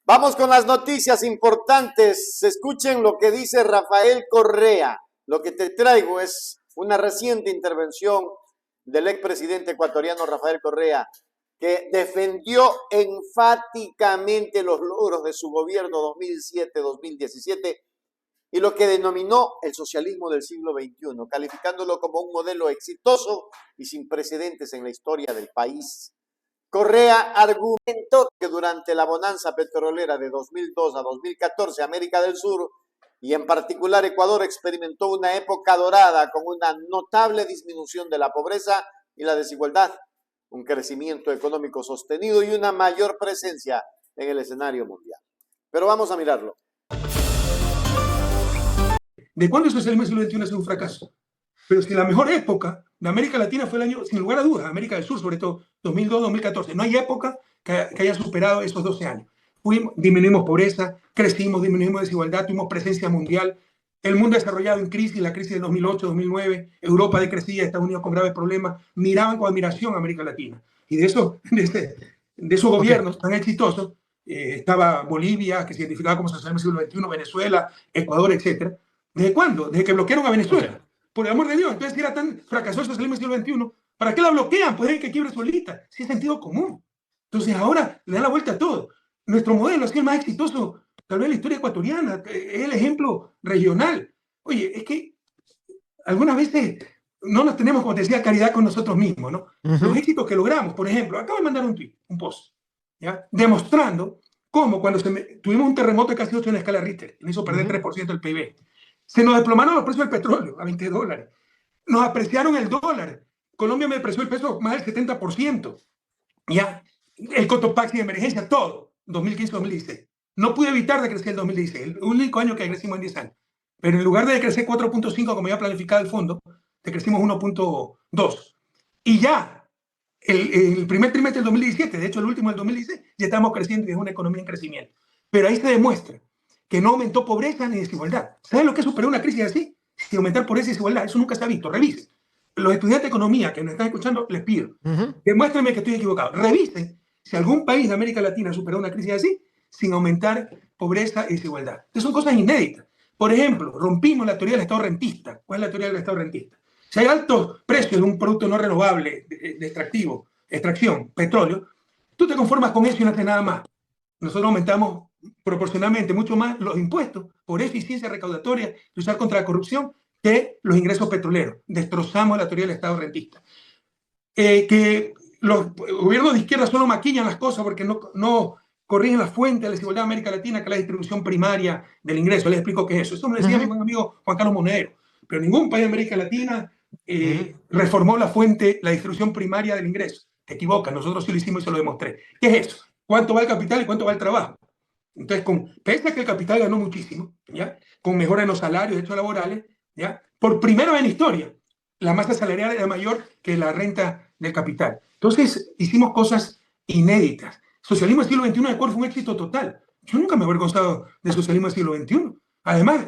Vamos con las noticias importantes. Escuchen lo que dice Rafael Correa. Lo que te traigo es una reciente intervención del expresidente ecuatoriano Rafael Correa, que defendió enfáticamente los logros de su gobierno 2007-2017 y lo que denominó el socialismo del siglo XXI, calificándolo como un modelo exitoso y sin precedentes en la historia del país. Correa argumentó que durante la bonanza petrolera de 2002 a 2014, América del Sur y en particular Ecuador experimentó una época dorada con una notable disminución de la pobreza y la desigualdad, un crecimiento económico sostenido y una mayor presencia en el escenario mundial. Pero vamos a mirarlo. ¿De cuándo el socialismo del siglo XXI ha sido un fracaso? Pero si la mejor época de América Latina fue el año, sin lugar a dudas, América del Sur, sobre todo 2002-2014. No hay época que haya superado esos 12 años. Disminuimos pobreza, crecimos, disminuimos desigualdad, tuvimos presencia mundial. El mundo desarrollado en crisis, la crisis del 2008-2009, Europa decrecía, Estados Unidos con graves problemas, miraban con admiración a América Latina. Y de esos gobiernos tan exitosos, estaba Bolivia, que se identificaba como socialismo del siglo XXI, Venezuela, Ecuador, etc. ¿Desde cuándo? Desde que bloquearon a Venezuela. Por el amor de Dios, entonces si era tan fracasoso el socialismo del siglo XXI, ¿para qué la bloquean? Pueden que quiebre solita. Si es sentido común. Entonces ahora le dan la vuelta a todo. Nuestro modelo ha sido el más exitoso, tal vez, en la historia ecuatoriana. Es el ejemplo regional. Oye, es que algunas veces no nos tenemos, como te decía, caridad con nosotros mismos, ¿no? Los éxitos que logramos, por ejemplo, acabo de mandar un tweet, un post, ¿ya? Demostrando cómo cuando tuvimos un terremoto de casi 8 en la escala Richter, que hizo perder 3% del PIB, se nos desplomaron los precios del petróleo a $20. Nos apreciaron el dólar. Colombia me depreció el peso más del 70%. Ya, el Cotopaxi de emergencia, todo, 2015-2016. No pude evitar de crecer el 2016, el único año que crecimos en 10 años. Pero en lugar de crecer 4.5 como había planificado el fondo, crecimos 1.2. Y ya, el primer trimestre del 2017, de hecho el último del 2016, ya estamos creciendo y es una economía en crecimiento. Pero ahí se demuestra que no aumentó pobreza ni desigualdad. ¿Saben lo que es superar una crisis así? Sin aumentar pobreza y desigualdad. Eso nunca se ha visto. Revisen. Los estudiantes de economía que nos están escuchando, les pido, demuéstrenme que estoy equivocado. Revisen si algún país de América Latina ha superado una crisis así sin aumentar pobreza y desigualdad. Estas son cosas inéditas. Por ejemplo, rompimos la teoría del Estado rentista. ¿Cuál es la teoría del Estado rentista? Si hay altos precios de un producto no renovable, de extracción, petróleo, tú te conformas con eso y no haces nada más. Nosotros aumentamos proporcionalmente mucho más los impuestos por eficiencia recaudatoria, luchar contra la corrupción, que los ingresos petroleros. Destrozamos la teoría del Estado rentista. Que los gobiernos de izquierda solo maquillan las cosas porque no corrigen la fuente de la desigualdad de América Latina, que es la distribución primaria del ingreso. Les explico qué es eso. Esto me lo decía mi buen amigo Juan Carlos Monedero. Pero ningún país de América Latina reformó la fuente, la distribución primaria del ingreso. Te equivocas, nosotros sí lo hicimos y se lo demostré. ¿Qué es eso? ¿Cuánto va el capital y cuánto va el trabajo? Entonces, pese a que el capital ganó muchísimo, ¿ya? Con mejoras en los salarios, derechos laborales, ¿ya? Por primera vez en la historia, la masa salarial era mayor que la renta del capital. Entonces, hicimos cosas inéditas. Socialismo del siglo XXI de Ecuador fue un éxito total. Yo nunca me he avergonzado del socialismo del siglo XXI. Además,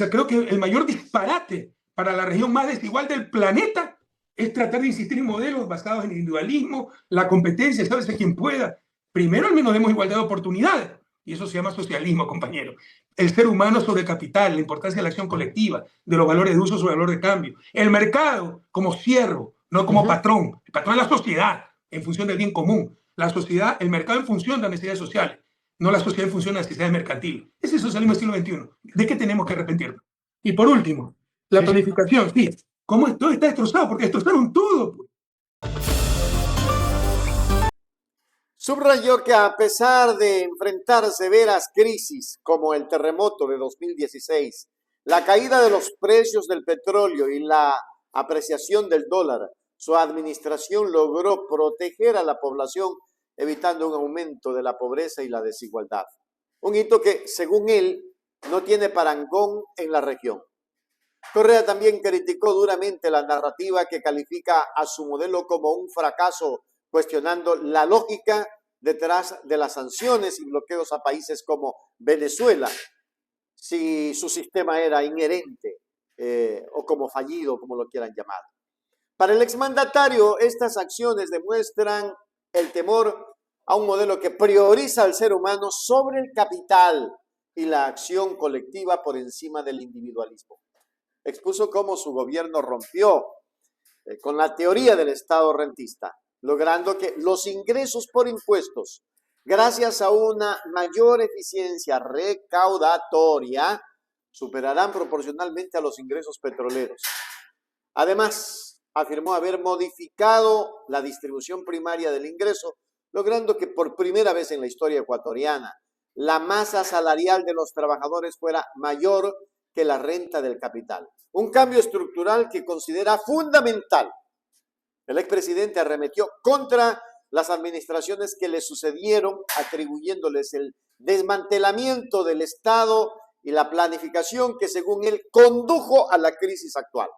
creo que el mayor disparate para la región más desigual del planeta es tratar de insistir en modelos basados en el individualismo, la competencia, sabes quién pueda. Primero, al menos demos igualdad de oportunidades. Y eso se llama socialismo, compañero. El ser humano sobre el capital, la importancia de la acción colectiva, de los valores de uso sobre el valor de cambio. El mercado como siervo, no como patrón. El patrón es la sociedad en función del bien común. La sociedad, el mercado en función de las necesidades sociales, no la sociedad en función de las necesidades mercantiles. Ese es el socialismo del siglo XXI. ¿De qué tenemos que arrepentirnos? Y por último, la planificación. Sí, ¿cómo todo está destrozado? Porque destrozaron todo. Subrayó que a pesar de enfrentar severas crisis como el terremoto de 2016, la caída de los precios del petróleo y la apreciación del dólar, su administración logró proteger a la población, evitando un aumento de la pobreza y la desigualdad. Un hito que, según él, no tiene parangón en la región. Correa también criticó duramente la narrativa que califica a su modelo como un fracaso, cuestionando la lógica detrás de las sanciones y bloqueos a países como Venezuela, si su sistema era inherente o como fallido, como lo quieran llamar. Para el exmandatario, estas acciones demuestran el temor a un modelo que prioriza al ser humano sobre el capital y la acción colectiva por encima del individualismo. Expuso cómo su gobierno rompió con la teoría del Estado rentista, logrando que los ingresos por impuestos, gracias a una mayor eficiencia recaudatoria, superarán proporcionalmente a los ingresos petroleros. Además, afirmó haber modificado la distribución primaria del ingreso, logrando que por primera vez en la historia ecuatoriana la masa salarial de los trabajadores fuera mayor que la renta del capital. Un cambio estructural que considera fundamental. El expresidente arremetió contra las administraciones que le sucedieron, atribuyéndoles el desmantelamiento del Estado y la planificación que, según él, condujo a la crisis actual.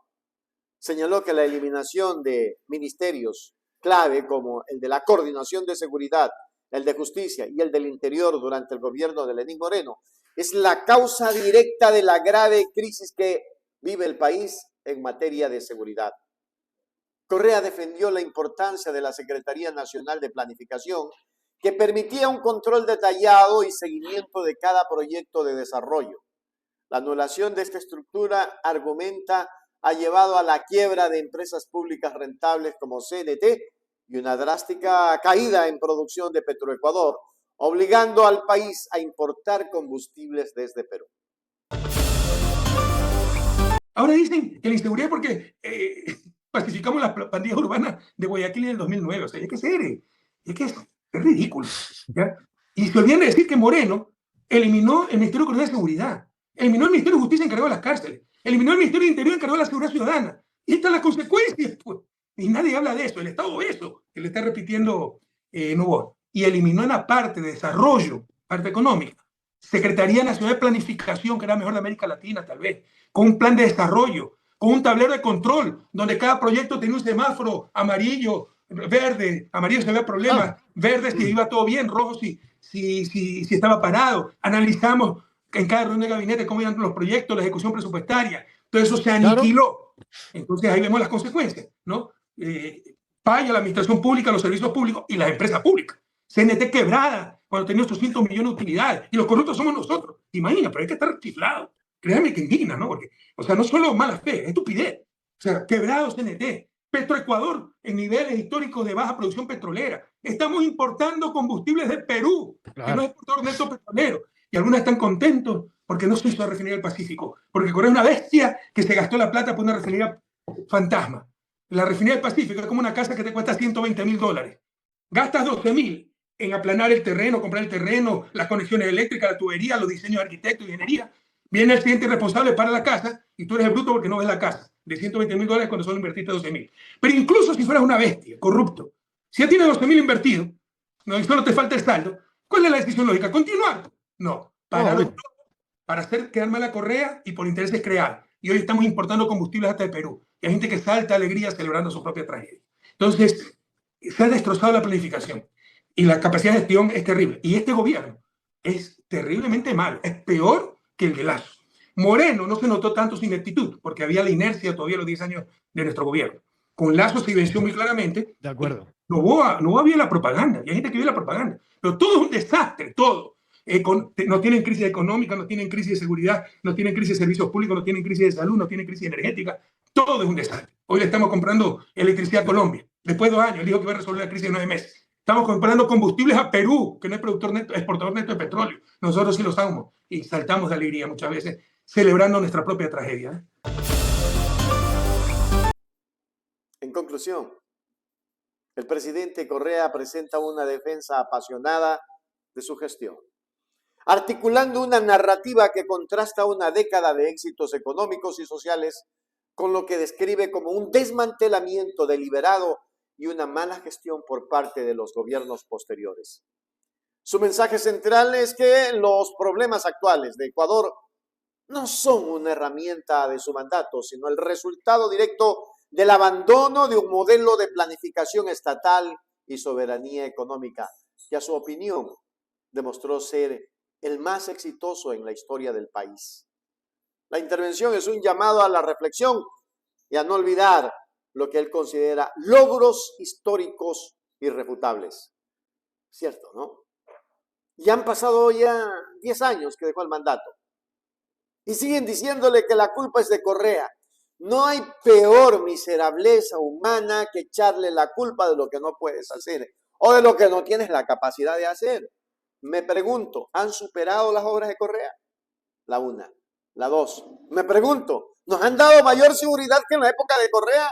Señaló que la eliminación de ministerios clave como el de la Coordinación de Seguridad, el de Justicia y el del Interior durante el gobierno de Lenín Moreno es la causa directa de la grave crisis que vive el país en materia de seguridad. Correa defendió la importancia de la Secretaría Nacional de Planificación, que permitía un control detallado y seguimiento de cada proyecto de desarrollo. La anulación de esta estructura, argumenta, ha llevado a la quiebra de empresas públicas rentables como CNT y una drástica caída en producción de Petroecuador, obligando al país a importar combustibles desde Perú. Ahora dicen que la inseguridad es porque pacificamos las pandillas urbanas de Guayaquil en el 2009. O sea, es que es ridículo, ¿ya? Y se olvidan de decir que Moreno eliminó el Ministerio de Coordinación de Seguridad, eliminó el Ministerio de Justicia encargado de las cárceles, eliminó el Ministerio de Interior encargado de la seguridad ciudadana. Y estas son las consecuencias, pues. Y nadie habla de eso. El Estado obeso, que le está repitiendo Novoa. Y eliminó en la parte de desarrollo, parte económica, Secretaría Nacional de Planificación, que era la mejor de América Latina, tal vez, con un plan de desarrollo, con un tablero de control, donde cada proyecto tenía un semáforo amarillo, verde, amarillo si había problemas, verde si iba todo bien, rojo si estaba parado. Analizamos en cada reunión de gabinete cómo iban los proyectos, la ejecución presupuestaria. Todo eso se aniquiló. Entonces ahí vemos las consecuencias, ¿no? Falla la administración pública, los servicios públicos y las empresas públicas. CNT quebrada cuando tenía 800 millones de utilidades y los corruptos somos nosotros. Imagina, pero hay que estar chiflado. Créame que indigna, ¿no? Porque, o sea, no solo mala fe, es estupidez. O sea, quebrado CNT. Petroecuador en niveles históricos de baja producción petrolera. Estamos importando combustibles de Perú, claro, que no es exportador neto petrolero. Y algunos están contentos porque no se hizo la refinería del Pacífico. Porque Correa es una bestia que se gastó la plata por una refinería fantasma. La refinería del Pacífico es como una casa que te cuesta $120,000. Gastas 12,000 en aplanar el terreno, comprar el terreno, las conexiones eléctricas, la tubería, los diseños de arquitectos, ingeniería. Viene el siguiente responsable para la casa y tú eres el bruto porque no ves la casa de $120,000 cuando solo invertiste 12,000. Pero incluso si fueras una bestia, corrupto, si ya tienes 12,000 invertidos, no, y solo te falta el saldo, ¿cuál es la decisión lógica? ¿Continuar? No, parar para hacer quedar mal a Correa y por intereses creados. Y hoy estamos importando combustibles hasta de Perú. Y hay gente que salta alegría celebrando su propia tragedia. Entonces, se ha destrozado la planificación. Y la capacidad de gestión es terrible. Y este gobierno es terriblemente malo. Es peor que el de Lazo. Moreno no se notó tanto su ineptitud, porque había la inercia todavía los 10 años de nuestro gobierno. Con Lazo se evidenció muy claramente. De acuerdo. No había la propaganda. Y hay gente que ve la propaganda. Pero todo es un desastre, todo. No tienen crisis económica, no tienen crisis de seguridad, no tienen crisis de servicios públicos, no tienen crisis de salud, no tienen crisis energética. Todo es un desastre. Hoy le estamos comprando electricidad a Colombia. Después de 2 años, él dijo que iba a resolver la crisis en 9 meses. Estamos comprando combustibles a Perú, que no es productor neto, exportador neto de petróleo. Nosotros sí lo somos. Y saltamos de alegría muchas veces, celebrando nuestra propia tragedia. En conclusión, el presidente Correa presenta una defensa apasionada de su gestión, articulando una narrativa que contrasta una década de éxitos económicos y sociales con lo que describe como un desmantelamiento deliberado y una mala gestión por parte de los gobiernos posteriores. Su mensaje central es que los problemas actuales de Ecuador no son una herramienta de su mandato, sino el resultado directo del abandono de un modelo de planificación estatal y soberanía económica, que a su opinión demostró ser el más exitoso en la historia del país. La intervención es un llamado a la reflexión y a no olvidar lo que él considera logros históricos irrefutables. Cierto, ¿no? Ya han pasado ya 10 años que dejó el mandato. Y siguen diciéndole que la culpa es de Correa. No hay peor miserableza humana que echarle la culpa de lo que no puedes hacer o de lo que no tienes la capacidad de hacer. Me pregunto, ¿han superado las obras de Correa? La una. La dos. Me pregunto, ¿nos han dado mayor seguridad que en la época de Correa?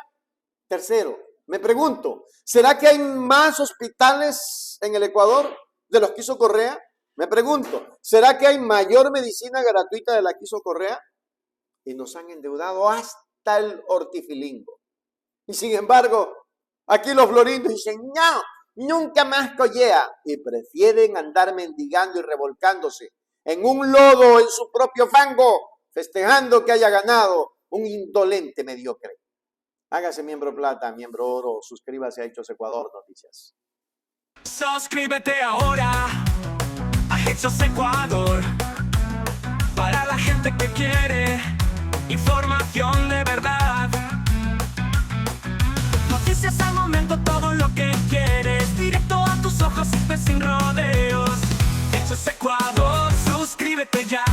Tercero, me pregunto, ¿será que hay más hospitales en el Ecuador de los que hizo Correa? Me pregunto, ¿será que hay mayor medicina gratuita de la que hizo Correa? Y nos han endeudado hasta el hortifilingo. Y sin embargo, aquí los florindos dicen, no, nunca más Collea. Y prefieren andar mendigando y revolcándose en un lodo, en su propio fango, festejando que haya ganado un indolente mediocre. Hágase miembro plata, miembro oro, suscríbase a Hechos Ecuador Noticias. Suscríbete ahora a Hechos Ecuador, para la gente que quiere información de verdad. Noticias al momento, todo lo que quieres, directo a tus ojos y sin rodeos. Hechos Ecuador, suscríbete ya.